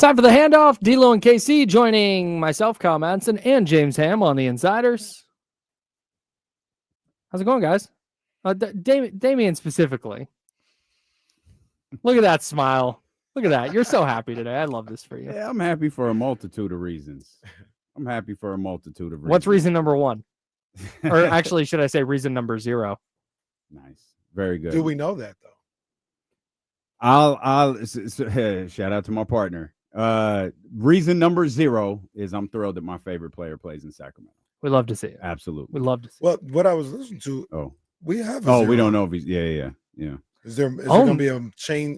Time for the handoff. D'Lo and KC joining myself, Kyle Madsen, and James Ham on the Insiders. How's it going, guys? Damian specifically. Look at that smile. Look at that. You're so happy today. I love this for you. Yeah, I'm happy for a multitude of reasons. What's reason number one? Or actually, should I say reason number 0? Nice. Very good. Do we know that, though? I'll shout out to my partner. Reason number 0 is I'm thrilled that my favorite player plays in Sacramento. We love to see it. Absolutely. We love to see it. Well, what I was listening to, we have a 0. We don't know if he's yeah. Is there going to be a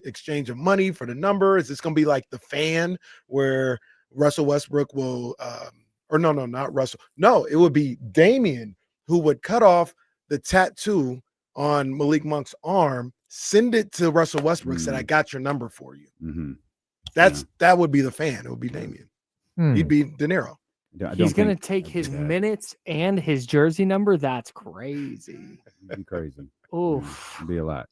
exchange of money for the number? Is this going to be like the fan where Russell Westbrook will or no, not Russell. No, it would be Damian who would cut off the tattoo on Malik Monk's arm, send it to Russell Westbrook, said, I got your number for you. Mm-hmm. That would be the fan. It would be Damian. He'd be De Niro. He's going to take his minutes and his jersey number. That's crazy. That'd be crazy. Oof. It'd be a lot.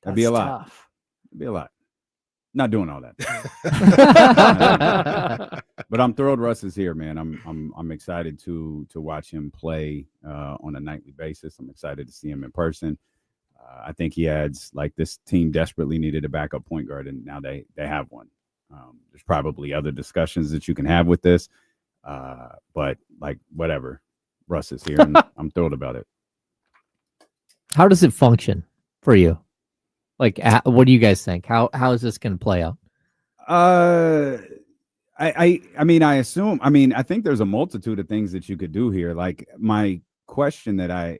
That'd be a lot. Tough. It'd be a lot. Not doing all that. But I'm thrilled Russ is here, man. I'm excited to watch him play on a nightly basis. I'm excited to see him in person. I think he adds, like, this team desperately needed a backup point guard, and now they have one. There's probably other discussions that you can have with this. But like, whatever, Russ is here and I'm thrilled about it. How does it function for you? Like, what do you guys think? How is this going to play out? I think there's a multitude of things that you could do here. Like, my question that I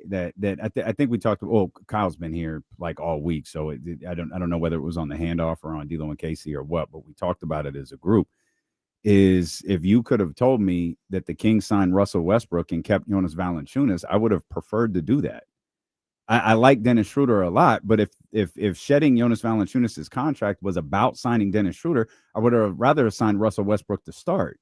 think we talked. Well, Kyle's been here like all week, so I don't know whether it was on the handoff or on D'Lo and Casey or what, but we talked about it as a group. Is if you could have told me that the Kings signed Russell Westbrook and kept Jonas Valanciunas, I would have preferred to do that. I like Dennis Schroeder a lot, but if shedding Jonas Valanciunas' contract was about signing Dennis Schroeder, I would have rather signed Russell Westbrook to start.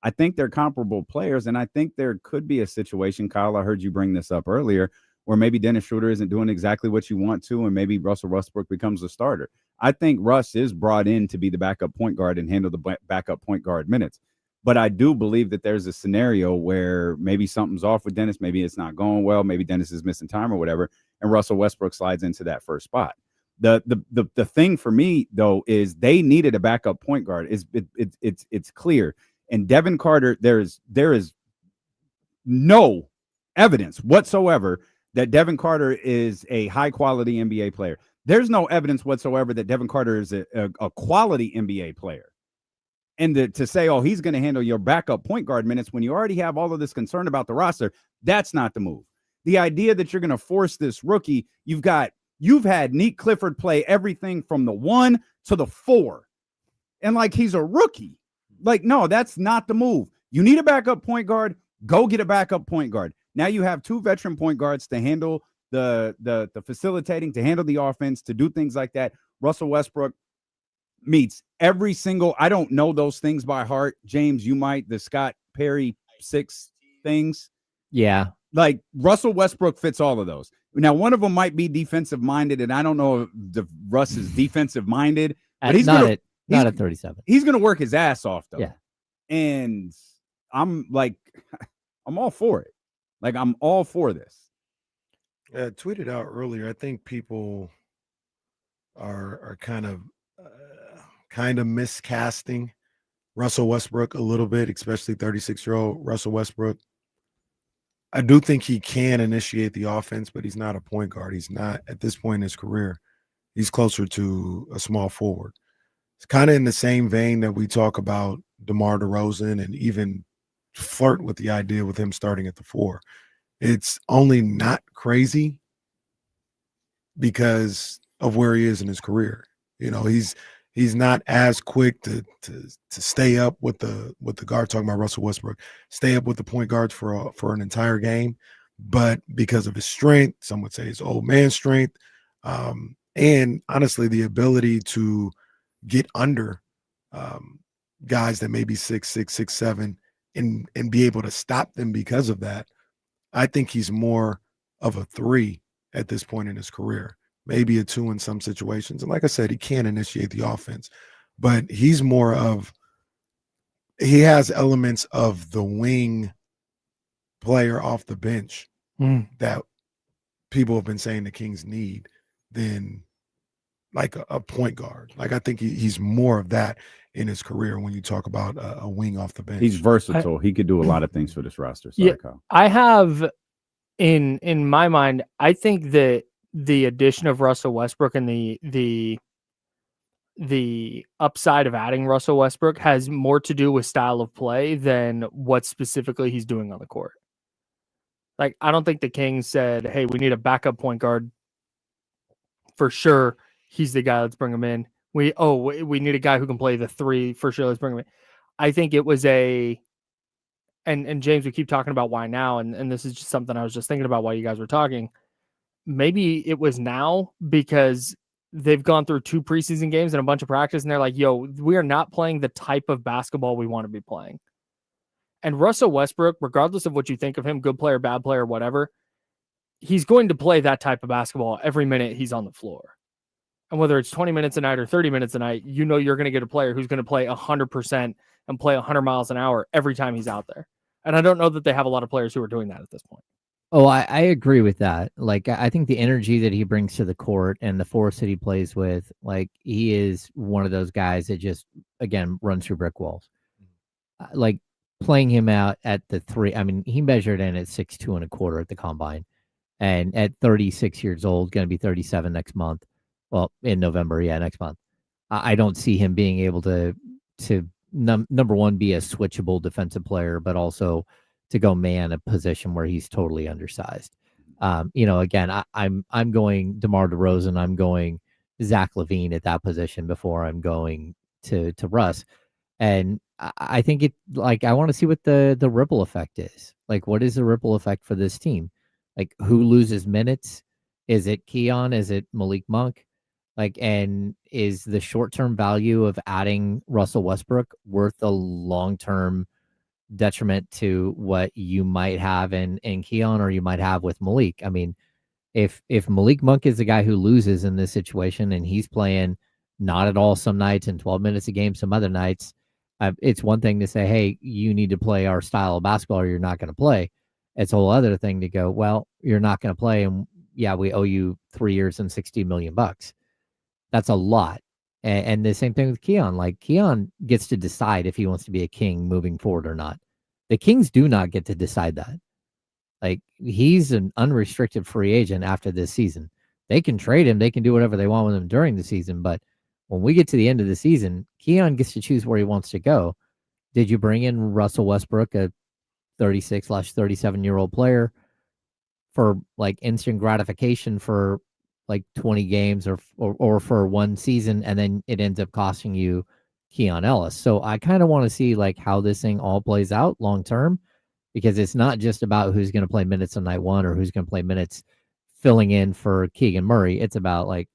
I think they're comparable players, and I think there could be a situation, Kyle, I heard you bring this up earlier, where maybe Dennis Schroeder isn't doing exactly what you want to, and maybe Russell Westbrook becomes a starter. I think Russ is brought in to be the backup point guard and handle the backup point guard minutes. But I do believe that there's a scenario where maybe something's off with Dennis. Maybe it's not going well. Maybe Dennis is missing time or whatever, and Russell Westbrook slides into that first spot. The thing for me, though, is they needed a backup point guard. It's clear. And Devin Carter, there is no evidence whatsoever that Devin Carter is a high-quality NBA player. There's no evidence whatsoever that Devin Carter is a quality NBA player. And to say, he's going to handle your backup point guard minutes when you already have all of this concern about the roster, that's not the move. The idea that you're going to force this rookie, you've had Nick Clifford play everything from the 1 to the 4. And like, he's a rookie. Like, no, that's not the move. You need a backup point guard. Go get a backup point guard. Now you have 2 veteran point guards to handle the facilitating, to handle the offense, to do things like that. Russell Westbrook meets every single, I don't know those things by heart. James, you might, the Scott Perry 6 things. Yeah. Like, Russell Westbrook fits all of those. Now, one of them might be defensive minded, and I don't know if Russ is defensive minded, but he's not at 37. He's going to work his ass off, though. Yeah. And I'm all for it. Like, I'm all for this. I tweeted out earlier, I think people are kind of miscasting Russell Westbrook a little bit, especially 36-year-old Russell Westbrook. I do think he can initiate the offense, but he's not a point guard. He's not, at this point in his career, he's closer to a small forward. It's kind of in the same vein that we talk about DeMar DeRozan and even flirt with the idea with him starting at the 4. It's only not crazy because of where he is in his career. You know, he's not as quick to stay up with the guard, talking about Russell Westbrook, stay up with the point guards for an entire game. But because of his strength, some would say his old man strength, and honestly, the ability to get under guys that may be 6'6", 6'7", and be able to stop them because of that, I think he's more of a 3 at this point in his career, maybe a 2 in some situations. And like I said, he can initiate the offense, but he's more of he has elements of the wing player off the bench that people have been saying the Kings need than like a point guard. Like I think he's more of that in his career when you talk about a wing off the bench. He's versatile. He could do a lot of things for this roster. Sorry, Yeah. Kyle. I have in my mind, I think that the addition of Russell Westbrook and the upside of adding Russell Westbrook has more to do with style of play than what specifically he's doing on the court. Like, I don't think the Kings said, hey, we need a backup point guard for sure. He's the guy. Let's bring him in. We need a guy who can play the three for sure. Let's bring him in. I think it was and James, we keep talking about why now. And this is just something I was just thinking about while you guys were talking. Maybe it was now because they've gone through 2 preseason games and a bunch of practice, and they're like, yo, we are not playing the type of basketball we want to be playing. And Russell Westbrook, regardless of what you think of him, good player, bad player, whatever, he's going to play that type of basketball every minute he's on the floor. And whether it's 20 minutes a night or 30 minutes a night, you know you're going to get a player who's going to play 100% and play 100 miles an hour every time he's out there. And I don't know that they have a lot of players who are doing that at this point. Oh, I agree with that. Like, I think the energy that he brings to the court and the force that he plays with, like, he is one of those guys that just, again, runs through brick walls. Like, playing him out at the 3, I mean, he measured in at 6'2" and a quarter at the combine. And at 36 years old, going to be 37 next month. Well, in November, next month. I don't see him being able to number one, be a switchable defensive player, but also to go man a position where he's totally undersized. Again, I'm going DeMar DeRozan. I'm going Zach LaVine at that position before I'm going to Russ. And I think I want to see what the ripple effect is. Like, what is the ripple effect for this team? Like, who loses minutes? Is it Keon? Is it Malik Monk? Like, and is the short-term value of adding Russell Westbrook worth a long-term detriment to what you might have in Keon or you might have with Malik? I mean, if Malik Monk is the guy who loses in this situation and he's playing not at all some nights and 12 minutes a game some other nights, it's one thing to say, hey, you need to play our style of basketball or you're not going to play. It's a whole other thing to go, well, you're not going to play, and yeah, we owe you 3 years and $60 million. That's a lot. And the same thing with Keon. Like, Keon gets to decide if he wants to be a King moving forward or not. The Kings do not get to decide that. Like, he's an unrestricted free agent after this season. They can trade him. They can do whatever they want with him during the season. But when we get to the end of the season, Keon gets to choose where he wants to go. Did you bring in Russell Westbrook, a 36/37-year-old player, for like instant gratification for like 20 games or for one season, and then it ends up costing you Keon Ellis? So I kind of want to see like how this thing all plays out long term, because it's not just about who's going to play minutes on night one or who's going to play minutes filling in for Keegan Murray. It's about like,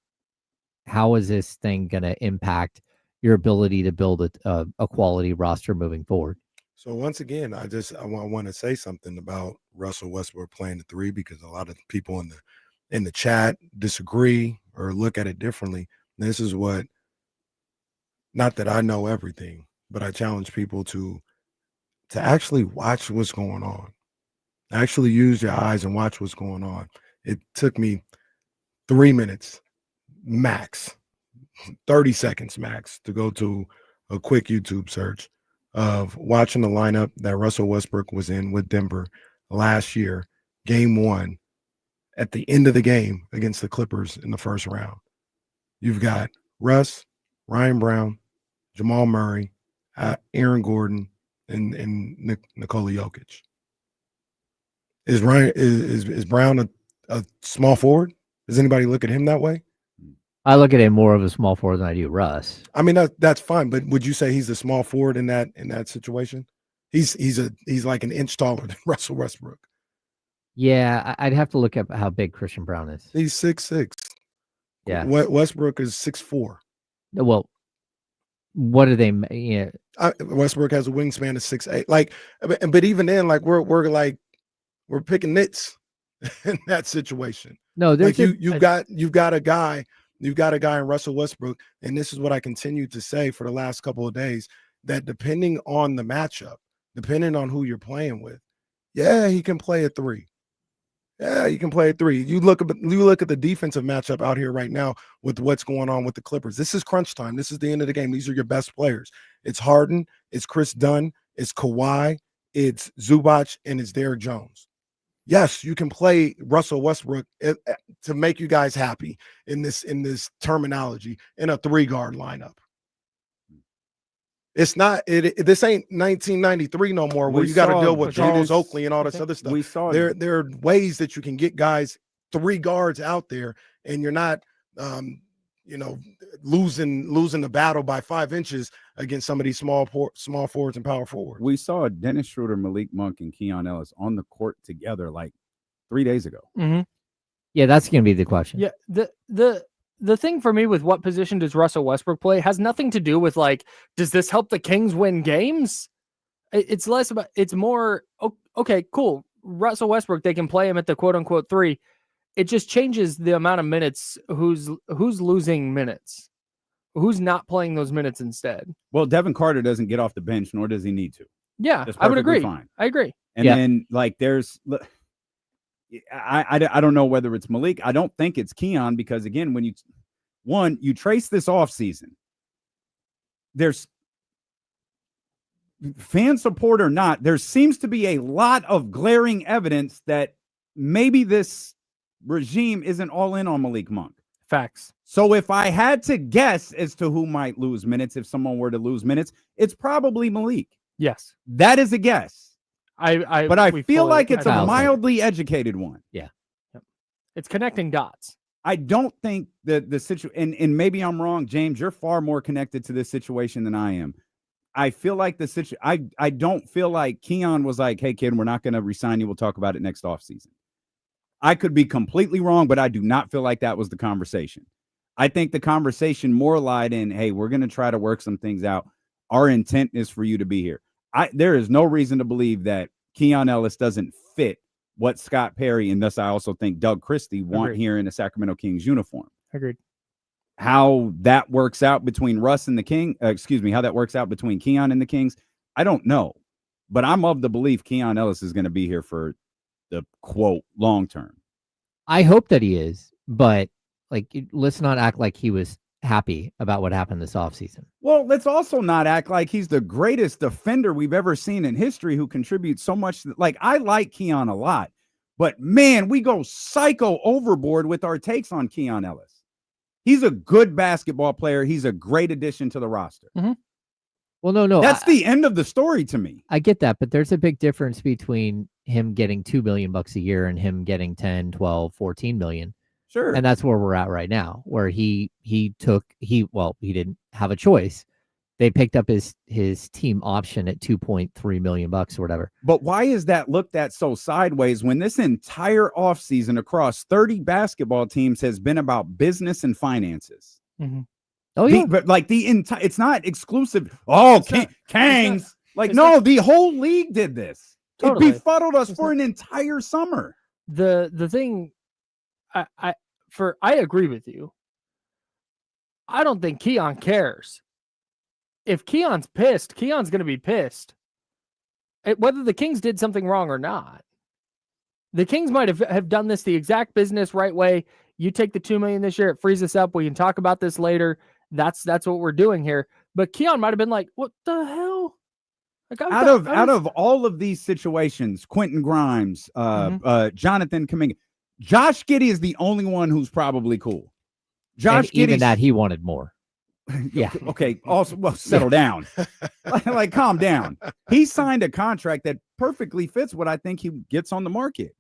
how is this thing going to impact your ability to build a quality roster moving forward? So once again, I want to say something about Russell Westbrook playing the 3, because a lot of people in the chat disagree or look at it differently. This is what, not that I know everything, but I challenge people to actually watch what's going on. Actually use your eyes and watch what's going on. It took me 3 minutes max, 30 seconds max, to go to a quick YouTube search of watching the lineup that Russell Westbrook was in with Denver last year, game 1, at the end of the game against the Clippers in the first round. You've got Russ, Ryan Brown, Jamal Murray, Aaron Gordon, and Nikola Jokic. Is Brown a small forward? Does anybody look at him that way? I look at him more of a small forward than I do Russ. I mean, that's fine, but would you say he's a small forward in that situation? He's like an inch taller than Russell Westbrook. Yeah, I'd have to look up how big Christian Brown is. He's 6'6". Yeah, Westbrook is 6'4". Well, what do they? Yeah, Westbrook has a wingspan of 6'8". Like, but even then, like we're picking nits in that situation. No, there's like you've got a guy in Russell Westbrook, and this is what I continue to say for the last couple of days. that depending on the matchup, depending on who you're playing with, yeah, he can play a 3. Yeah, you can play a 3. You look at the defensive matchup out here right now with what's going on with the Clippers. This is crunch time. This is the end of the game. These are your best players. It's Harden, it's Chris Dunn, it's Kawhi, it's Zubac, and it's Derrick Jones. Yes, you can play Russell Westbrook to make you guys happy in this terminology in a 3-guard lineup. It's not this ain't 1993 no more where you got to deal with Charles Oakley and all this other stuff. We saw there are ways that you can get guys 3 guards out there, and you're not losing the battle by 5 inches against some of these small forwards and power forwards. We saw Dennis Schroeder, Malik Monk, and Keon Ellis on the court together like 3 days ago. Mm-hmm. Yeah, that's going to be the question. Yeah, the thing for me with what position does Russell Westbrook play has nothing to do with like, does this help the Kings win games? It's less about, it's more, okay, cool. Russell Westbrook, they can play him at the quote unquote 3. It just changes the amount of minutes, who's losing minutes, who's not playing those minutes instead. Well, Devin Carter doesn't get off the bench, nor does he need to. Yeah, I would agree. Fine. I agree. And then like there's, I don't know whether it's Malik. I don't think it's Keon because again, when you trace this off season, there's fan support or not, there seems to be a lot of glaring evidence that maybe this regime isn't all in on Malik Monk. Facts. So if I had to guess as to who might lose minutes, if someone were to lose minutes, it's probably Malik. Yes. That is a guess. I feel like it's a mildly educated one. Yeah. Yep. It's connecting dots. I don't think that the situation, and maybe I'm wrong, James, you're far more connected to this situation than I am. I feel like the situation, I don't feel like Keon was like, hey, kid, we're not going to resign you. We'll talk about it next offseason. I could be completely wrong, but I do not feel like that was the conversation. I think the conversation more lied in, hey, we're going to try to work some things out. Our intent is for you to be here. There is no reason to believe that Keon Ellis doesn't fit what Scott Perry, and thus I also think Doug Christie want here in the Sacramento Kings uniform. Agreed. How that works out between Russ and the King, how that works out between Keon and the Kings, I don't know. But I'm of the belief Keon Ellis is going to be here for the quote long term. I hope that he is, but like, let's not act like he was happy about what happened this offseason. Well, let's also not act like he's the greatest defender we've ever seen in history who contributes so much. Like, I like Keon a lot, but man, we go psycho overboard with our takes on Keon Ellis. He's a good basketball player. He's a great addition to the roster. Mm-hmm. Well, no. That's the end of the story to me. I get that, but there's a big difference between him getting $2 million a year and him getting 10, 12, 14 million. Sure. And that's where we're at right now, where he didn't have a choice. They picked up his team option at $2.3 million or whatever. But why is that looked at so sideways when this entire offseason across 30 basketball teams has been about business and finances? Mm-hmm. Oh, yeah. But like it's not exclusive. Oh, Kings. The whole league did this. Totally. It befuddled us for an entire summer. The thing, I agree with you. I don't think Keon cares. If Keon's pissed, Keon's going to be pissed. Whether the Kings did something wrong or not. The Kings might have done this the exact business right way. You take the $2 million this year, it frees us up. We can talk about this later. That's what we're doing here. But Keon might have been like, what the hell? Like, out of all of these situations, Quentin Grimes, Jonathan Kuminga, Josh Giddey is the only one who's probably cool. Even that he wanted more. Yeah. Okay. Also, well, settle down. like, calm down. He signed a contract that perfectly fits what I think he gets on the market.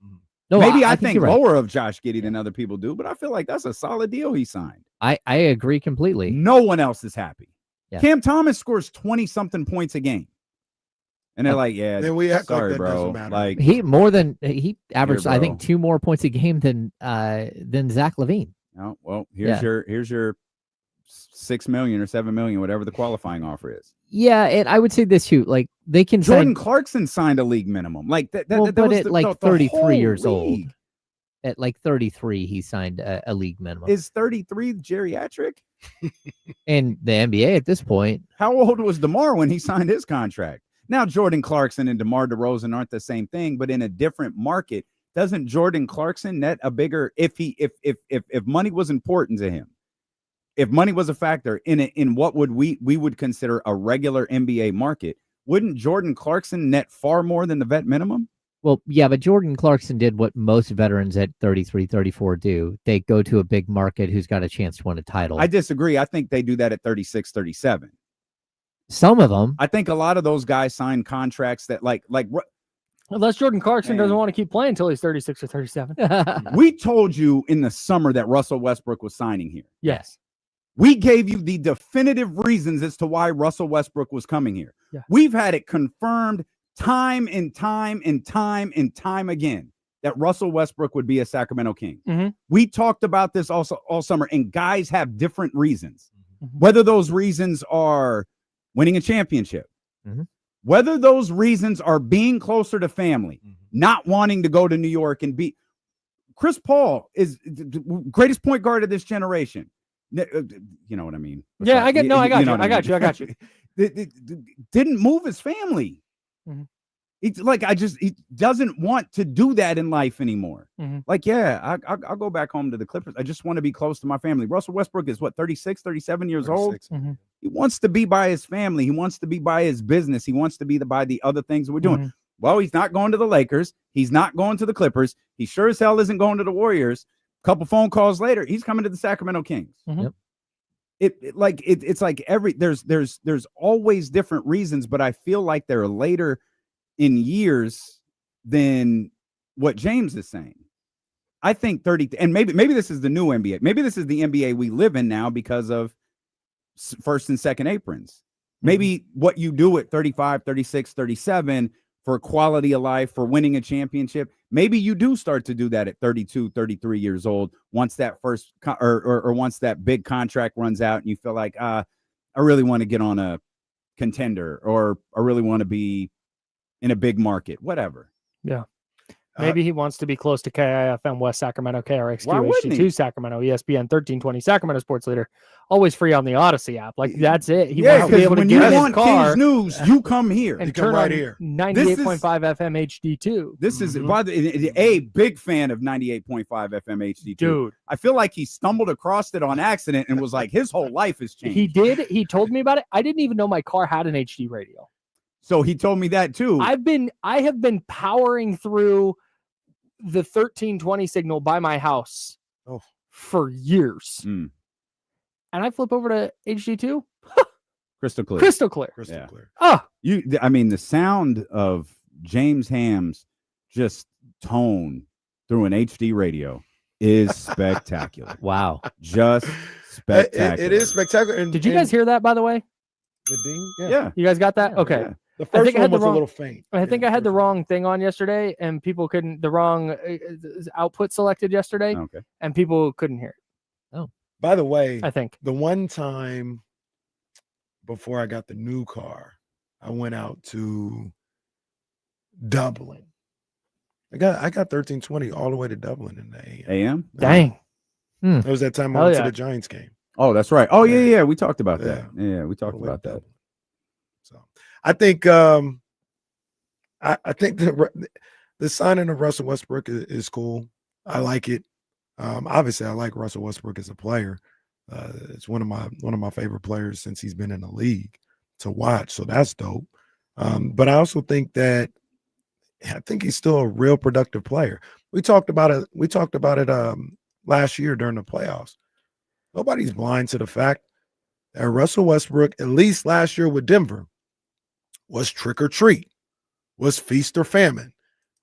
No, maybe I think right. lower of Josh Giddey than other people do, but I feel like that's a solid deal he signed. I agree completely. No one else is happy. Yeah. Cam Thomas scores 20-something points a game. And they're like, yeah, then we act sorry, like that bro. doesn't matter. Like he averaged, here, I think, 2 more points a game than Zach LaVine. Oh, well, here's your $6 million or $7 million, whatever the qualifying offer is. Yeah, and I would say this too. Like, they can Jordan Clarkson signed a league minimum. Like that. But at like 33 years old. At like 33, he signed a league minimum. Is 33 geriatric? In the NBA at this point. How old was DeMar when he signed his contract? Now, Jordan Clarkson and DeMar DeRozan aren't the same thing, but in a different market. Doesn't Jordan Clarkson net a bigger, if money was important to him, if money was a factor in what we would consider a regular NBA market, wouldn't Jordan Clarkson net far more than the vet minimum? Well, yeah, but Jordan Clarkson did what most veterans at 33, 34 do. They go to a big market who's got a chance to win a title. I disagree. I think they do that at 36, 37. Some of them. I think a lot of those guys sign contracts that Unless Jordan Clarkson doesn't want to keep playing until he's 36 or 37. We told you in the summer that Russell Westbrook was signing here. Yes. We gave you the definitive reasons as to why Russell Westbrook was coming here. Yeah. We've had it confirmed time and time and time and time again that Russell Westbrook would be a Sacramento King. Mm-hmm. We talked about this also all summer, and guys have different reasons. Mm-hmm. Whether those reasons are winning a championship, mm-hmm. whether those reasons are being closer to family, not wanting to go to New York and be. Chris Paul is the greatest point guard of this generation. You know what I mean? Yeah, I got you. Didn't move his family. Mm-hmm. He doesn't want to do that in life anymore. Mm-hmm. Like, yeah, I'll go back home to the Clippers. I just want to be close to my family. Russell Westbrook is what, 36, 37 years 36. old? Mm-hmm. He wants to be by his family. He wants to be by his business. He wants to be by the other things that we're doing. Mm-hmm. Well, he's not going to the Lakers. He's not going to the Clippers. He sure as hell isn't going to the Warriors. A couple phone calls later, he's coming to the Sacramento Kings. Mm-hmm. Yep. It's like there's always different reasons, but I feel like they're later in years than what James is saying. I think 30, and maybe this is the new NBA. Maybe this is the NBA we live in now because of first and second aprons. Maybe what you do at 35, 36, 37 for quality of life, for winning a championship, maybe you do start to do that at 32, 33 years old, once that first or once that big contract runs out and you feel like, I really want to get on a contender, or I really want to be in a big market, whatever. Yeah. Maybe he wants to be close to KIFM West Sacramento, KRXQ, Why wouldn't he? HD2 Sacramento, ESPN 1320 Sacramento Sports Leader. Always free on the Odyssey app. Like, that's it. He wants to be able to when get you in his want car Kings news, you come here. and You come turn right on here. 98.5 FM HD2. This is a big fan of 98.5 FM HD2. Dude. I feel like he stumbled across it on accident and was like, his whole life has changed. He did. He told me about it. I didn't even know my car had an HD radio. So he told me that too. I have been powering through the 1320 signal by my house for years. Mm. And I flip over to HD2. Crystal clear. Crystal clear. Crystal clear. Oh, The sound of James Ham's just tone through an HD radio is spectacular. Wow. Just spectacular. It is spectacular. did you guys hear that, by the way? the ding? Yeah. You guys got that? Yeah. Okay. Yeah. The I first think I one had the was a wrong- little faint. I think Yeah, I had the first wrong thing on yesterday, and people couldn't, the wrong output selected yesterday, Okay. and people couldn't hear it. one. By the way, I think. the one time before I got the new car, I went out to Dublin. I got 1320 all the way to Dublin in the AM. AM? Dang. It was that time I Hell went yeah. to the Giants game. Oh, that's right. Oh, Yeah. yeah. We talked about that. Yeah, we all talked the way to about that. Dublin. So I think I think the signing of Russell Westbrook is cool. I like it. Obviously, I like Russell Westbrook as a player. It's one of my favorite players since he's been in the league to watch. So that's dope. But I also think that he's still a real productive player. We talked about it last year during the playoffs. Nobody's blind to the fact that Russell Westbrook, at least last year with Denver, was trick or treat, was feast or famine.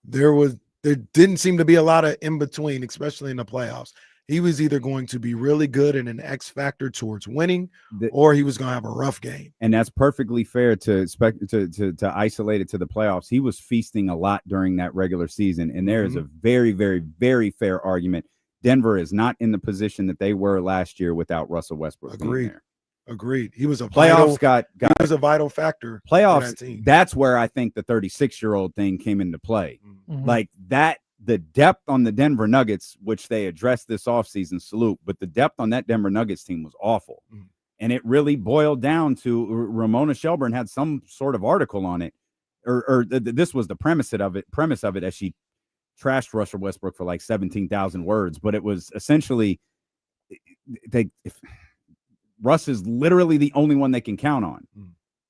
There didn't seem to be a lot of in between, especially in the playoffs. He was either going to be really good and an X factor towards winning, or he was going to have a rough game. And that's perfectly fair to isolate it to the playoffs. He was feasting a lot during that regular season, and there is a very, very, very fair argument. Denver is not in the position that they were last year without Russell Westbrook. Agreed. He was a Playoffs he was a vital factor. playoffs. For that team. That's where I think the 36-year-old thing came into play. Mhm. Like that the depth on the Denver Nuggets, which they addressed this offseason, salute, but the depth on that Denver Nuggets team was awful. And it really boiled down to Ramona Shelburne had some sort of article on it, this was the premise of it as she trashed Russell Westbrook for like 17,000 words. But it was essentially Russ is literally the only one they can count on.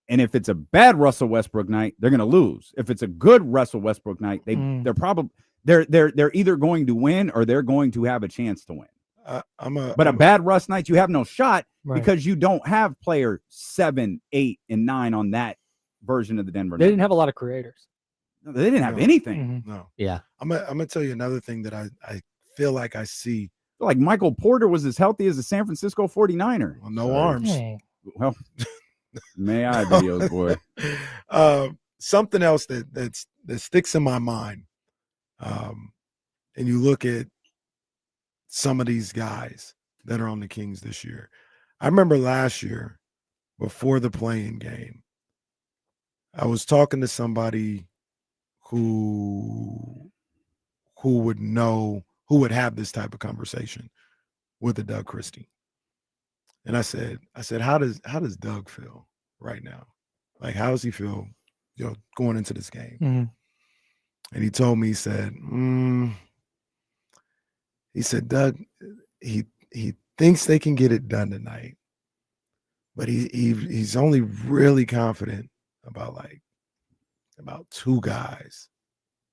And if it's a bad Russell Westbrook night, they're going to lose. If it's a good Russell Westbrook night, they're probably they're either going to win or they're going to have a chance to win. But a bad Russ night, you have no shot because you don't have player 7, 8, and 9 on that version of the Denver. They didn't have a lot of creators. No, they didn't have anything. No. Yeah. I'm gonna tell you another thing that I feel like I see. Like Michael Porter was as healthy as a San Francisco 49er. Well, no arms. Dang. Well, may I be your boy. Something else that sticks in my mind. And you look at some of these guys that are on the Kings this year. I remember last year, before the play-in game, I was talking to somebody who would know, who would have this type of conversation with a Doug Christie. And I said, how does Doug feel right now? Like, how does he feel, going into this game? And he told me, he said, Doug, he thinks they can get it done tonight, but he's only really confident about two guys,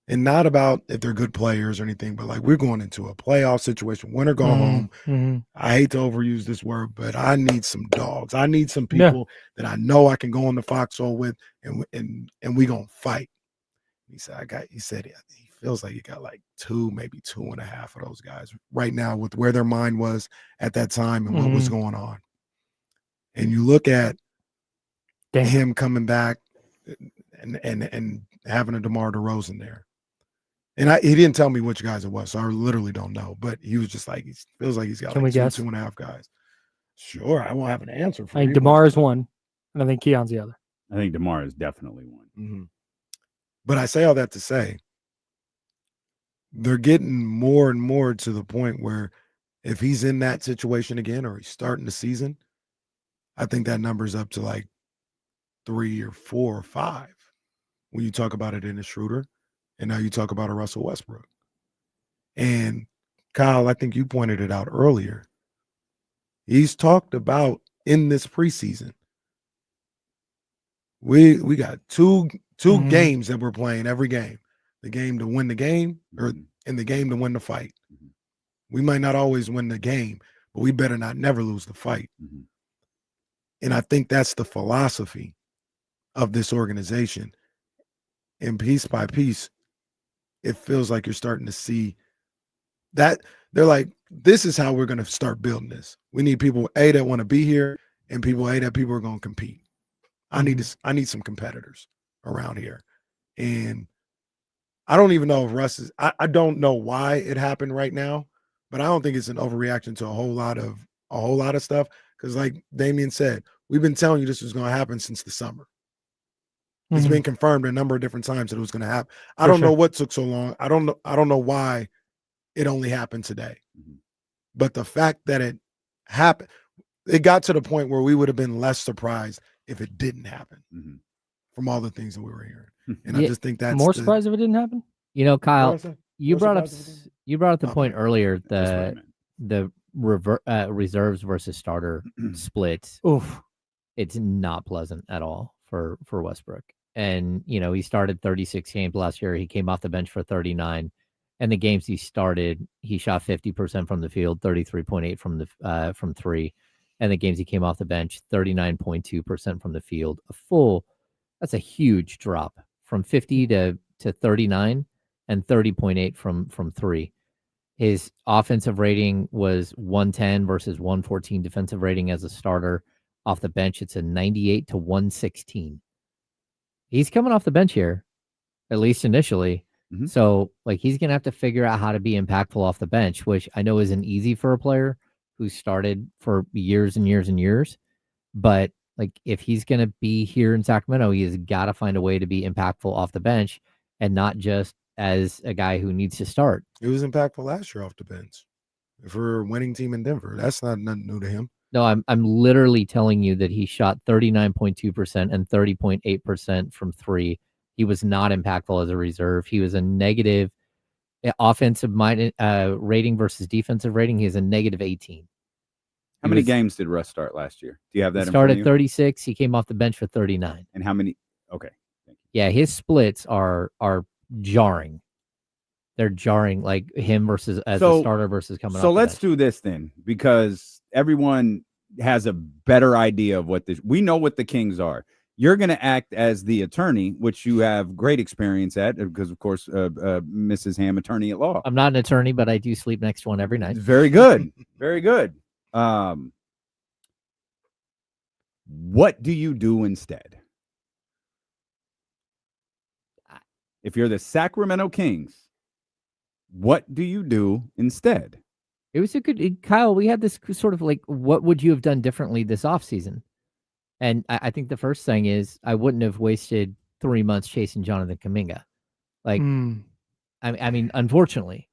and not about if they're good players or anything, but like, we're going into a playoff situation, win or go home. I hate to overuse this word, but I need some dogs. I need some people that I know I can go in the foxhole with, and we gonna fight. He said he feels like he got like 2, maybe 2.5 of those guys right now with where their mind was at that time and what was going on. And you look at him coming back and having a DeMar DeRozan there. And he didn't tell me which guys it was, so I literally don't know. But he was just like, he feels like he's got like 2.5 guys. Sure, I won't have an answer for you. I think DeMar is one, and I think Keon's the other. I think DeMar is definitely one. But I say all that to say, they're getting more and more to the point where if he's in that situation again or he's starting the season, I think that number's up to like 3 or 4 or 5 when you talk about it in a Schroeder, and now you talk about a Russell Westbrook. And Kyle, I think you pointed it out earlier. He's talked about in this preseason, we got two games that we're playing every game. The game to win the game or in the game to win the fight. We might not always win the game, but we better not never lose the fight. And I think that's the philosophy of this organization. And piece by piece, it feels like you're starting to see that they're like, this is how we're going to start building this. We need people, A, that want to be here, and people, A, that people are going to compete. I need some competitors around here. And I don't even know if Russ is, I don't know why it happened right now, but I don't think it's an overreaction to a whole lot of stuff. Because like Damian said, we've been telling you this was going to happen since the summer. It's been confirmed a number of different times that it was going to happen. I don't know what took so long. I don't know why it only happened today. But the fact that it happened, it got to the point where we would have been less surprised if it didn't happen from all the things that we were hearing. And I just think that's more surprised if it didn't happen. Kyle, you brought up the point earlier, the reserves versus starter splits. Oof. It's not pleasant at all for Westbrook. And, he started 36 games last year. He came off the bench for 39. And the games he started, he shot 50% from the field, 33.8 from three. And the games he came off the bench, 39.2% from the field. That's a huge drop from 50 to 39 and 30.8 from three. His offensive rating was 110 versus 114 defensive rating as a starter. Off the bench, it's a 98 to 116. He's coming off the bench here, at least initially. So, he's going to have to figure out how to be impactful off the bench, which I know isn't easy for a player who started for years and years and years. But, if he's going to be here in Sacramento, he has got to find a way to be impactful off the bench and not just as a guy who needs to start. He was impactful last year off the bench for a winning team in Denver. That's not nothing new to him. No, I'm literally telling you that he shot 39.2% and 30.8% from three. He was not impactful as a reserve. He was a negative offensive rating versus defensive rating. He has a negative 18. How many games did Russ start last year? Do you have that? He started 36. He came off the bench for 39. And how many? Okay. Thank you. Yeah, his splits are jarring. They're jarring, like him versus a starter versus coming off. So let's do this then, because everyone has a better idea of what we know what the Kings are. You're going to act as the attorney, which you have great experience at, because of course, Mrs. Ham, attorney at law. I'm not an attorney, but I do sleep next to one every night. Very good. Very good. What do you do instead? If you're the Sacramento Kings, what do you do instead? It was a good, Kyle, we had this sort of like, what would you have done differently this offseason? And I think the first thing is I wouldn't have wasted 3 months chasing Jonathan Kuminga. Like, I mean, unfortunately,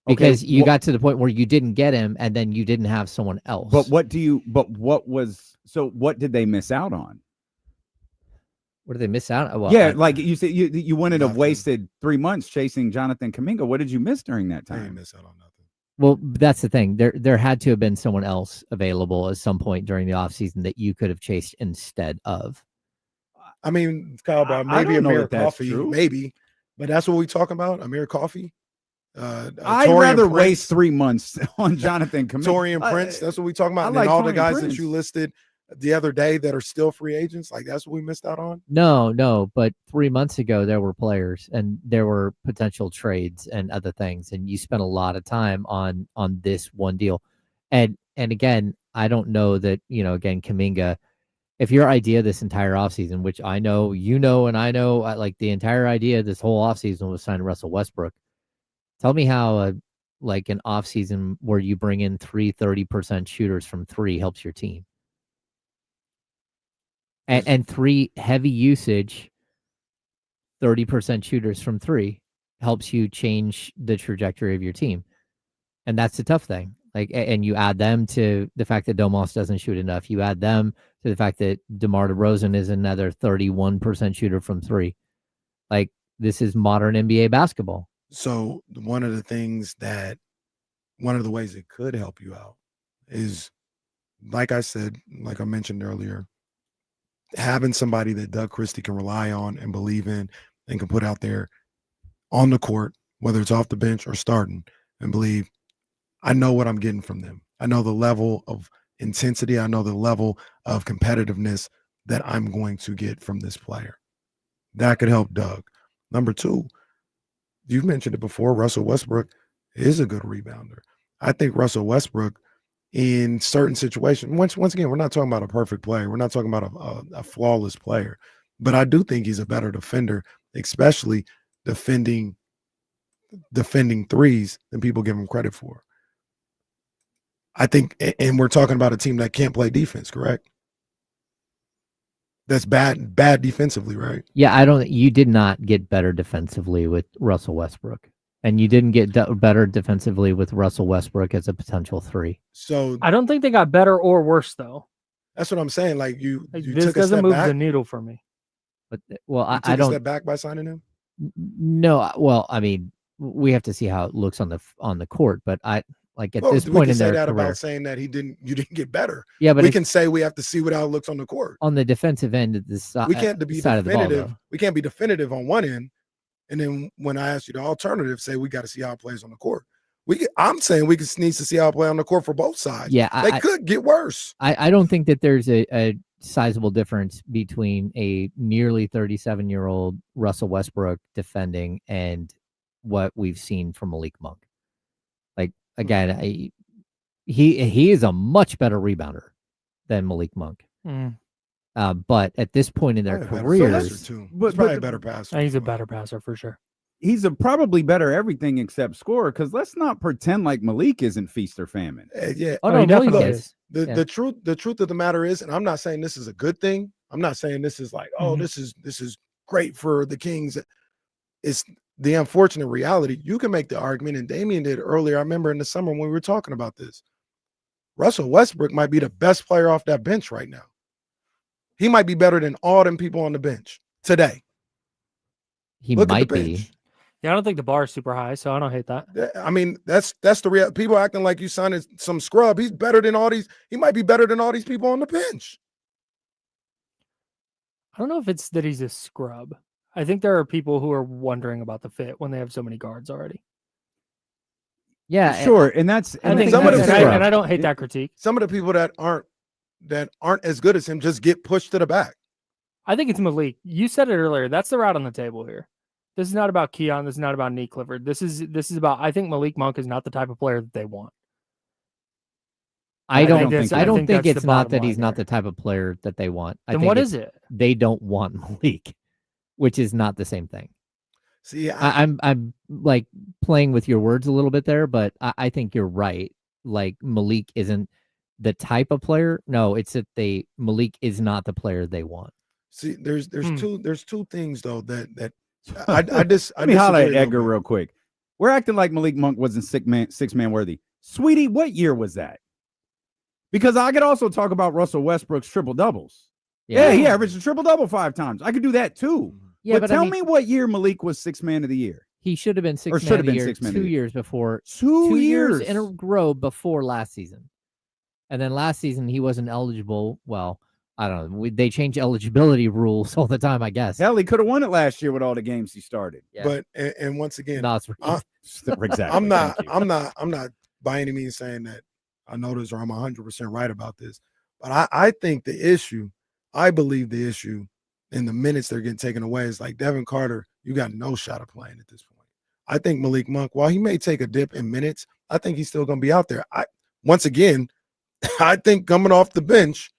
because you got to the point where you didn't get him and then you didn't have someone else. What did they miss out on? What did they miss out? Well, yeah, like you said, you wouldn't have wasted 3 months chasing Jonathan Kuminga. What did you miss during that time? I didn't miss out on nothing. Well, that's the thing. There had to have been someone else available at some point during the offseason that you could have chased instead of. I mean, Kyle, maybe Amir Coffey, maybe, but that's what we talking about. Amir Coffey. I'd rather waste 3 months on Jonathan Kuminga. Torian Prince. That's what we talking about. And all the guys that you listed the other day that are still free agents, like that's what we missed out on. No, but 3 months ago there were players and there were potential trades and other things, and you spent a lot of time on this one deal. And again, I don't know that, again, Kuminga, if your idea this entire offseason, which I know, and I know, like the entire idea this whole offseason was signing Russell Westbrook. Tell me how like an offseason where you bring in 30% shooters from three helps your team. And three heavy usage, 30% shooters from three helps you change the trajectory of your team. And that's the tough thing. Like, and you add them to the fact that Domas doesn't shoot enough. You add them to the fact that DeMar DeRozan is another 31% shooter from three. Like, this is modern NBA basketball. So one of the ways it could help you out is, like I said, like I mentioned earlier, having somebody that Doug Christie can rely on and believe in and can put out there on the court, whether it's off the bench or starting, and believe, I know what I'm getting from them. I know the level of intensity. I know the level of competitiveness that I'm going to get from this player. That could help Doug. Number two, you've mentioned it before, Russell Westbrook is a good rebounder. I think Russell Westbrook, in certain situations, once again, we're not talking about a perfect player. We're not talking about a flawless player. But I do think he's a better defender, especially defending threes than people give him credit for. I think, and we're talking about a team that can't play defense, correct? That's bad defensively, right? Yeah, you did not get better defensively with Russell Westbrook. And you didn't get better defensively with Russell Westbrook as a potential three. So I don't think they got better or worse, though. That's what I'm saying. Like you this took doesn't a step move back. the needle for me. But I took don't a step back by signing him. No, well, I mean, we have to see how it looks on the court. But at this point in their career, we can say that about saying that you didn't get better. Yeah, but we can say we have to see how it looks on the court. On the defensive end of the side, we can't be side definitive. Of the ball, we can't be definitive on one end. And then when I ask you the alternative, say we got to see how it plays on the court. I'm saying we need to see how it play on the court for both sides. Yeah, they could get worse. I don't think that there's a sizable difference between a nearly 37-year-old Russell Westbrook defending and what we've seen from Malik Monk. Like, again, he is a much better rebounder than Malik Monk. But at this point in their careers, he's probably a better passer. He's a better passer for sure. He's probably better everything except score, because let's not pretend like Malik isn't feast or famine. Yeah. Oh, no, definitely is. The truth of the matter is, and I'm not saying this is a good thing. I'm not saying this is like, this is great for the Kings. It's the unfortunate reality, you can make the argument, and Damian did earlier. I remember in the summer when we were talking about this. Russell Westbrook might be the best player off that bench right now. He might be better than all them people on the bench today. He Look might at the be. bench. Yeah, I don't think the bar is super high, so I don't hate that. I mean, that's the real. People acting like you signed some scrub. He's better than all these. He might be better than all these people on the bench. I don't know if it's that he's a scrub. I think there are people who are wondering about the fit when they have so many guards already. Yeah, Sure, and that's I think some of that's, the and I don't hate that critique. Some of the people that aren't as good as him just get pushed to the back. I think it's Malik. You said it earlier. That's the route on the table here. This is not about Keon. This is not about Nick Clifford. This is about. I think Malik Monk is not the type of player that they want. I don't think think that's it's the not bottom that he's line not here. the type of player that they want. I Then think what it's- is it? They don't want Malik, which is not the same thing. See, I'm like playing with your words a little bit there, but I think you're right. Like Malik isn't the type of player. No, it's that Malik is not the player they want. see, there's two things though that Let me holler at Edgar real quick. We're acting like Malik Monk wasn't six man worthy. Sweetie, what year was that? Because I could also talk about Russell Westbrook's triple doubles. Yeah, he averaged a triple double 5 times. I could do that too. Yeah, but tell me what year Malik was 6th man of the year. He should have been Or six should man have of the been year 6th man of the 2 year. years before. 2 years in a row before last season. And then last season he wasn't eligible. Well, I don't know. They change eligibility rules all the time, I guess. Hell, he could have won it last year with all the games he started. Yeah. But and once again, No, it's Exactly. I'm not Thank you. I'm not by any means saying that I know this or I'm 100% right about this. But I think I believe the issue in the minutes they're getting taken away is like Devin Carter, you got no shot of playing at this point. I think Malik Monk, while he may take a dip in minutes, I think he's still going to be out there. Once again, I think coming off the bench,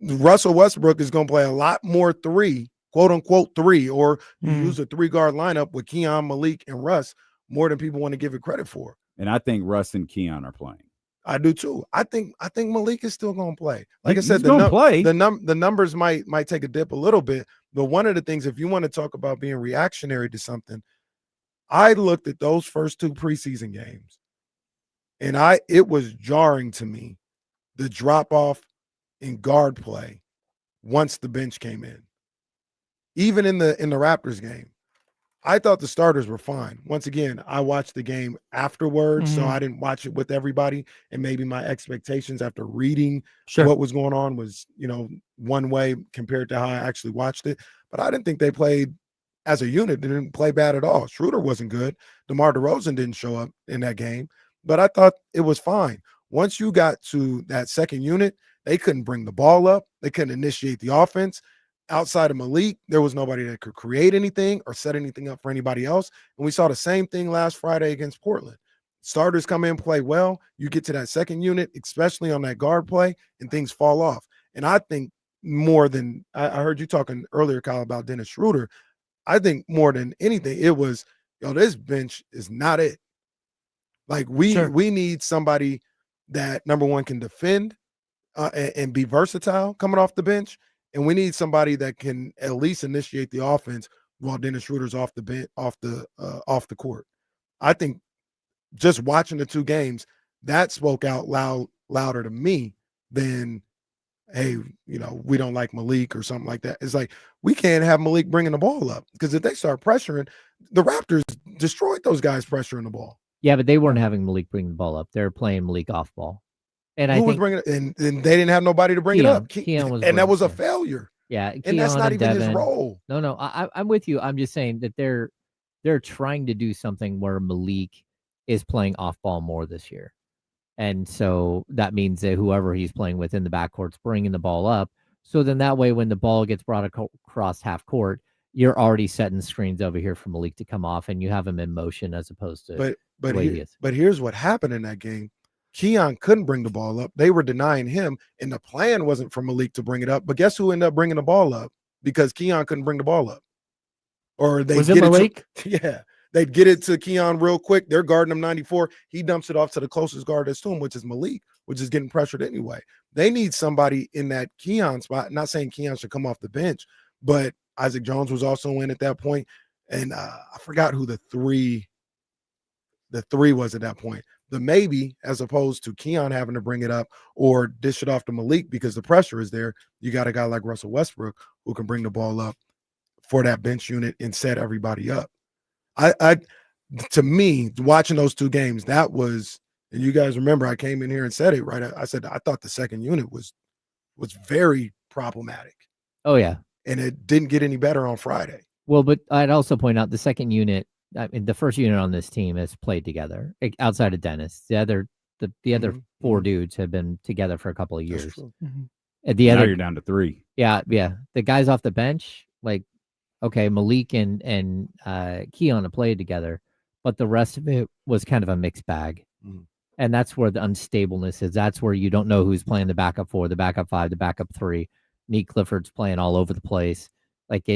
Russell Westbrook is going to play a lot more quote unquote three, or you use a 3-guard lineup with Keon, Malik, and Russ more than people want to give it credit for. And I think Russ and Keon are playing. I do too. I think Malik is still going to play. Like I said, play. The numbers might take a dip a little bit, but one of the things, if you want to talk about being reactionary to something, I looked at those first 2 preseason games, and it was jarring to me, the drop off in guard play once the bench came in. Even in the Raptors game, I thought the starters were fine. Once again, I watched the game afterwards, so I didn't watch it with everybody. And maybe my expectations after reading what was going on was, one way compared to how I actually watched it. But I didn't think they played as a unit. They didn't play bad at all. Schroeder wasn't good. DeMar DeRozan didn't show up in that game. But I thought it was fine. Once you got to that second unit, they couldn't bring the ball up. They couldn't initiate the offense. Outside of Malik, there was nobody that could create anything or set anything up for anybody else. And we saw the same thing last Friday against Portland. Starters come in, play well. You get to that second unit, especially on that guard play, and things fall off. And I think more than I heard you talking earlier, Kyle, about Dennis Schroeder. I think more than anything, it was, this bench is not it. Like we need somebody that, number one, can defend and be versatile coming off the bench. And we need somebody that can at least initiate the offense while Dennis Schroeder's off the bench, off the court. I think just watching the 2 games, that spoke out louder to me than, hey, we don't like Malik or something like that. It's like, we can't have Malik bringing the ball up, because if they start pressuring, the Raptors destroyed those guys pressuring the ball. Yeah, but they weren't having Malik bring the ball up. They're playing Malik off ball. And Who was bringing it? And they didn't have nobody to bring it up. And that was a failure. Yeah, and that's not even Devin. his role. No, I'm with you. I'm just saying that they're trying to do something where Malik is playing off ball more this year, and so that means that whoever he's playing with in the backcourt's bringing the ball up. So then that way, when the ball gets brought across half court, you're already setting screens over here for Malik to come off, and you have him in motion as opposed to But here's what happened in that game. Keon couldn't bring the ball up. They were denying him, and the plan wasn't for Malik to bring it up. But guess who ended up bringing the ball up? Because Keon couldn't bring the ball up. Or they get Malik? They'd get it to Keon real quick. They're guarding him 94. He dumps it off to the closest guard that's to him, which is Malik, which is getting pressured anyway. They need somebody in that Keon spot. Not saying Keon should come off the bench, but Isaac Jones was also in at that point. and I forgot who the three was at that point. The maybe, as opposed to Keon having to bring it up or dish it off to Malik because the pressure is there, you got a guy like Russell Westbrook who can bring the ball up for that bench unit and set everybody up. To me, watching those two games, that was, and you guys remember I came in here and said it, right? I said I thought the second unit was very problematic. Oh, yeah. And it didn't get any better on Friday. Well, but I'd also point out the second unit, I mean, the first unit on this team has played together outside of Dennis. The other four dudes have been together for a couple of years. Now you're down to 3. Yeah. The guys off the bench, like, okay, Malik and Keon have played together, but the rest of it was kind of a mixed bag. And that's where the unstableness is. That's where you don't know who's playing the backup 4, the backup 5, the backup 3. Nick Clifford's playing all over the place. Like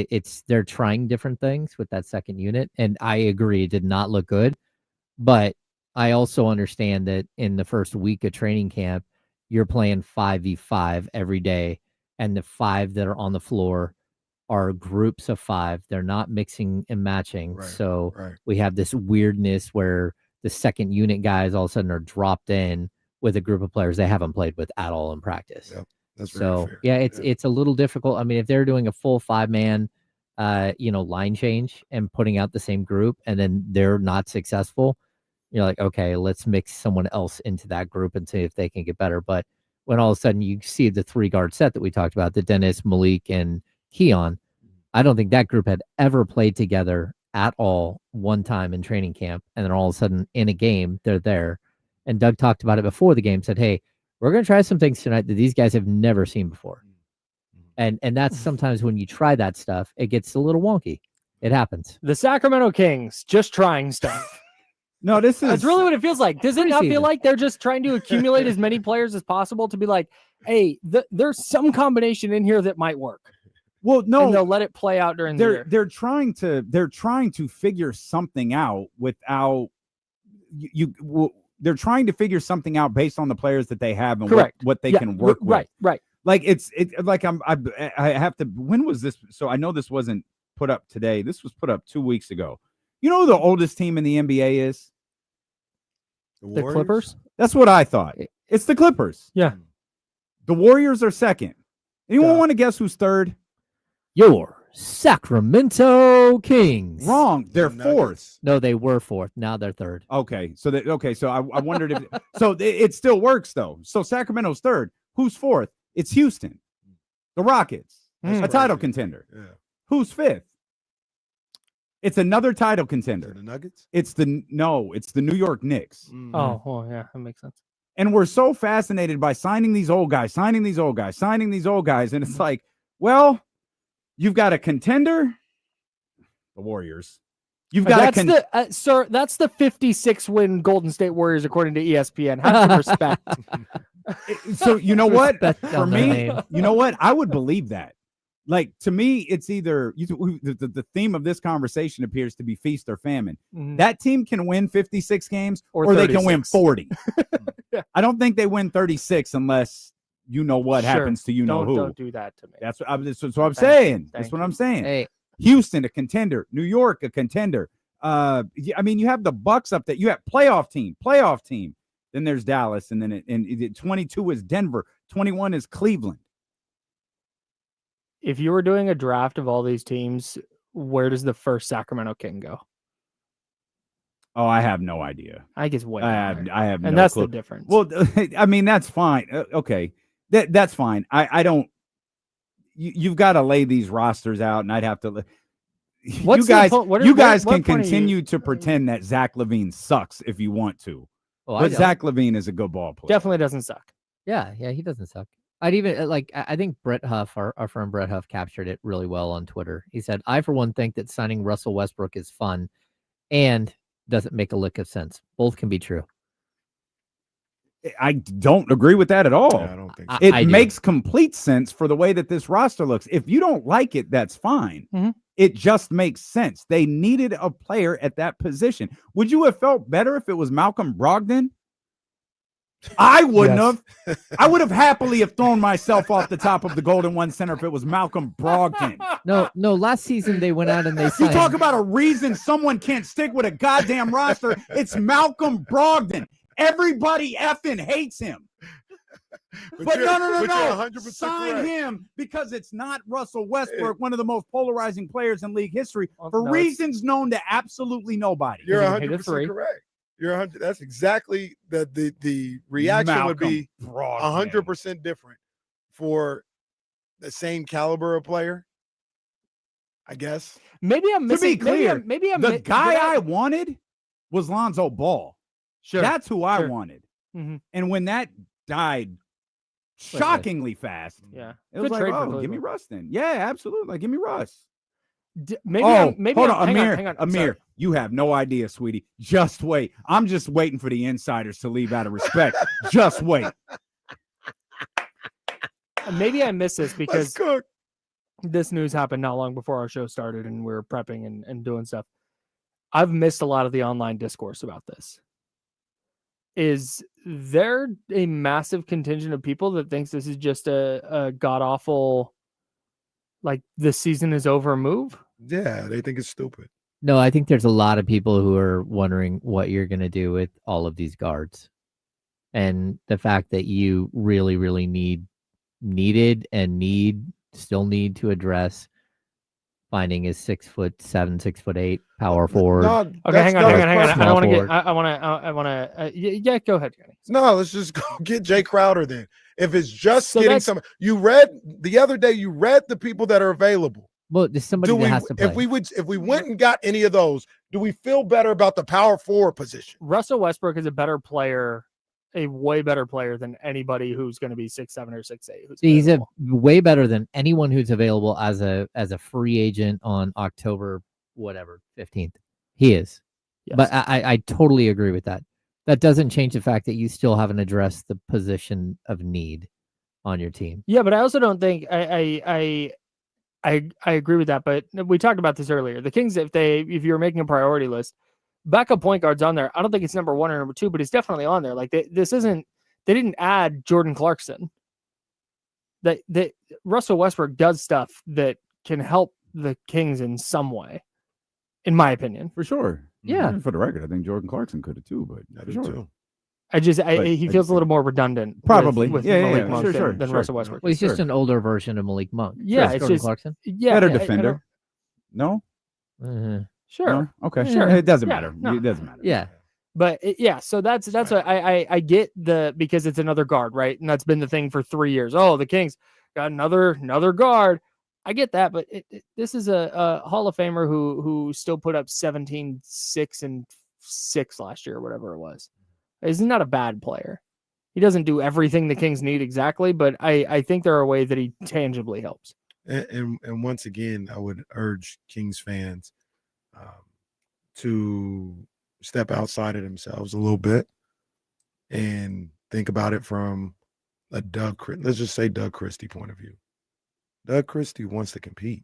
they're trying different things with that second unit. And I agree, it did not look good. But I also understand that in the first week of training camp, you're playing 5v5 every day. And the 5 that are on the floor are groups of 5. They're not mixing and matching. So we have this weirdness where the second unit guys all of a sudden are dropped in with a group of players they haven't played with at all in practice. Yep. That's so fair. Yeah, it's a little difficult. I mean, if they're doing a full 5-man, line change and putting out the same group, and then they're not successful, you're like, okay, let's mix someone else into that group and see if they can get better. But when all of a sudden you see the 3-guard set that we talked about, the Dennis, Malik, and Keon, I don't think that group had ever played together at all one time in training camp, and then all of a sudden in a game they're there. And Doug talked about it before the game, said, hey, we're going to try some things tonight that these guys have never seen before. And that's sometimes when you try that stuff, it gets a little wonky. It happens. The Sacramento Kings just trying stuff. No, that's really what it feels like. Does it not Preseason. feel like they're just trying to accumulate as many players as possible to be like, hey, there's some combination in here that might work? Well, no, and they'll let it play out during the year. They're trying to figure something out without they're trying to figure something out based on the players that they have and what they can work with. Right. Like it's like I have to. When was this? So I know this wasn't put up today. This was put up 2 weeks ago. You know who the oldest team in the NBA is? The Clippers? That's what I thought. It's the Clippers. Yeah. The Warriors are second. Anyone want to guess who's third? Your Sacramento Kings. Wrong. They're fourth. No, they were fourth. Now they're third. Okay. So I wondered if it still works though. So Sacramento's third. Who's fourth? It's Houston. The Rockets. A title contender. Yeah. Who's fifth? It's another title contender. The Nuggets? It's the New York Knicks. Oh, well, yeah, that makes sense. And we're so fascinated by signing these old guys, and it's like, well, you've got a contender, the Warriors. You've got sir. That's the 56-win Golden State Warriors according to ESPN. Have some respect. So you know what? For me, you know what? I would believe that. Like, to me, it's either the theme of this conversation appears to be feast or famine. Mm-hmm. That team can win 56 games or they can win 40. Yeah. I don't think they win 36 unless you know what happens to know who. Don't do that to me. That's what I'm saying. That's what I'm saying. Hey, Houston, a contender. New York, a contender. I mean, you have the Bucks up there. You have playoff team. Then there's Dallas, and then 22 is Denver. 21 is Cleveland. If you were doing a draft of all these teams, where does the first Sacramento King go? Oh, I have no idea. I think it's way I have and no that's clue. the difference. Well, I mean, that's fine. Okay. That's fine. I don't, you've got to lay these rosters out, and I'd have to, you guys can continue to pretend that Zach LaVine sucks if you want to. But Zach LaVine is a good ball player. Definitely doesn't suck. Yeah, he doesn't suck. I'd even I think Brett Huff, our friend Brett Huff, captured it really well on Twitter. He said, I, for one, think that signing Russell Westbrook is fun and doesn't make a lick of sense. Both can be true. I don't agree with that at all. Yeah, I don't think so. It makes complete sense for the way that this roster looks. If you don't like it, that's fine. Mm-hmm. It just makes sense. They needed a player at that position. Would you have felt better if it was Malcolm Brogdon? I wouldn't Yes. have. I would have happily have thrown myself off the top of the Golden One Center if it was Malcolm Brogdon. No, last season they went out and they You signed. talk about a reason someone can't stick with a goddamn roster. It's Malcolm Brogdon. Everybody effing hates him. But no. you're 100% Sign correct. him because it's not Russell Westbrook, one of the most polarizing players in league history, Oh, for no, reasons known to absolutely nobody. You're He's gonna hit a 100% three. correct. You're 100. That's exactly the reaction would be Malcolm Brogdon. 100% different for the same caliber of player. I guess. Maybe I'm To missing. be clear, maybe I'm the guy did I wanted was Lonzo Ball. sure. That's who I Sure. wanted. Mhm. And when that died shockingly fast, Yeah. it was Good like, trade for oh, give me Cleveland. Russ then. Yeah, absolutely. Like, give me Russ. Maybe hold I'm, on, hang Amir. on, hang on. Amir, Sorry. you have no idea, sweetie. Just wait. I'm just waiting for the insiders to leave out of respect. Just wait. Maybe I missed this Let's because cook. this news happened not long before our show started and we were prepping and doing stuff. I've missed a lot of the online discourse about this. Is there a massive contingent of people that thinks this is just a god awful, like the season is over move? Yeah, they think it's stupid. No, I think there's a lot of people who are wondering what you're going to do with all of these guards, and the fact that you really, really still need to address finding his 6'7", 6'8" power forward. No, Okay, that's- hang on. no, I small don't want to get. forward. I want to. Yeah, go ahead, Kenny. No, let's just go get Jay Crowder then. If it's just So getting that's- some, you read the other day. You read the people that are available. Well, there's somebody Do that we, has to play. if we went and got any of those, do we feel better about the power forward position? Russell Westbrook is a better player, a way better player than anybody who's going to be 6'7" or 6'8". He's a way better than anyone who's available as a free agent on October 15th. He is. Yes. But I totally agree with that. That doesn't change the fact that you still haven't addressed the position of need on your team. Yeah, but I also don't think I agree with that. But we talked about this earlier. The Kings, if you're making a priority list, backup point guard's on there. I don't think it's number 1 or number 2, but it's definitely on there. Like they didn't add Jordan Clarkson. That Russell Westbrook does stuff that can help the Kings in some way, in my opinion. For sure. Yeah. For the record, I think Jordan Clarkson could have too, but I for do sure. too. He feels a little more redundant. Probably. with Yeah, Malik yeah, Monk sure, than sure. Russell Westbrook. Well, he's just Sure. an older version of Malik Monk. Yeah, it's Jordan just- Clarkson. Yeah, Better I don't- defender. No? Mhm. Sure. No? Okay. Sure. It doesn't Yeah, matter. no. It doesn't matter. Yeah. But so that's what I get because it's another guard, right? And that's been the thing for 3 years. Oh, the Kings got another guard. I get that, but this is a Hall of Famer who still put up 17, 6, and 6 last year, or whatever it was. He's not a bad player. He doesn't do everything the Kings need exactly, but I think there are a way that he tangibly helps. And once again, I would urge Kings fans to step outside of themselves a little bit and think about it from a let's just say Doug Christie point of view. Doug Christie wants to compete.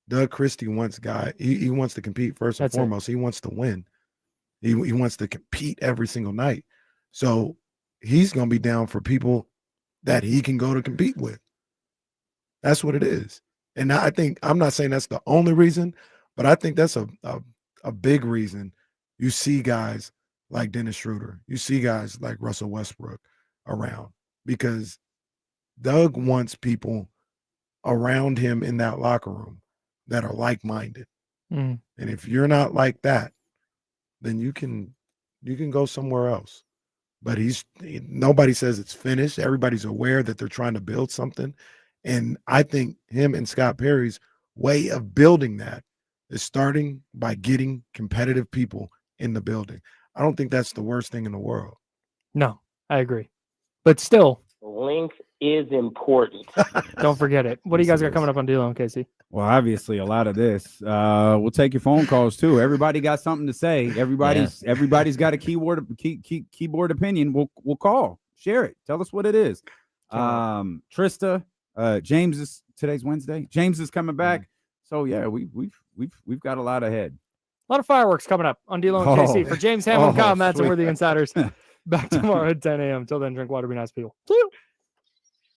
Doug Christie wants he wants to compete first and That's it. foremost. He wants to win. He wants to compete every single night. So he's going to be down for people that he can go to compete with. That's what it is. And I think, I'm not saying that's the only reason, but I think that's a big reason you see guys like Dennis Schroeder. You see guys like Russell Westbrook around, because Doug wants people around him in that locker room that are like-minded. Mm. And if you're not like that, then you can go somewhere else. But nobody says it's finished. Everybody's aware that they're trying to build something. And I think him and Scott Perry's way of building that is starting by getting competitive people in the building. I don't think that's the worst thing in the world. No, I agree. But still, length is important. don't forget it. What do you guys got coming up on D-Lo, Casey? Well, obviously, a lot of this. We'll take your phone calls too. Everybody got something to say. Everybody's got a keyboard opinion. We'll call, share it, tell us what it is. Trista, James is today's Wednesday. James is coming back. So yeah, we've got a lot ahead. A lot of fireworks coming up on D-Lo and KC. For James Hamill and Kyle Madsen, we're the insiders. Back tomorrow at 10 a.m. Till then, drink water, be nice people. See you.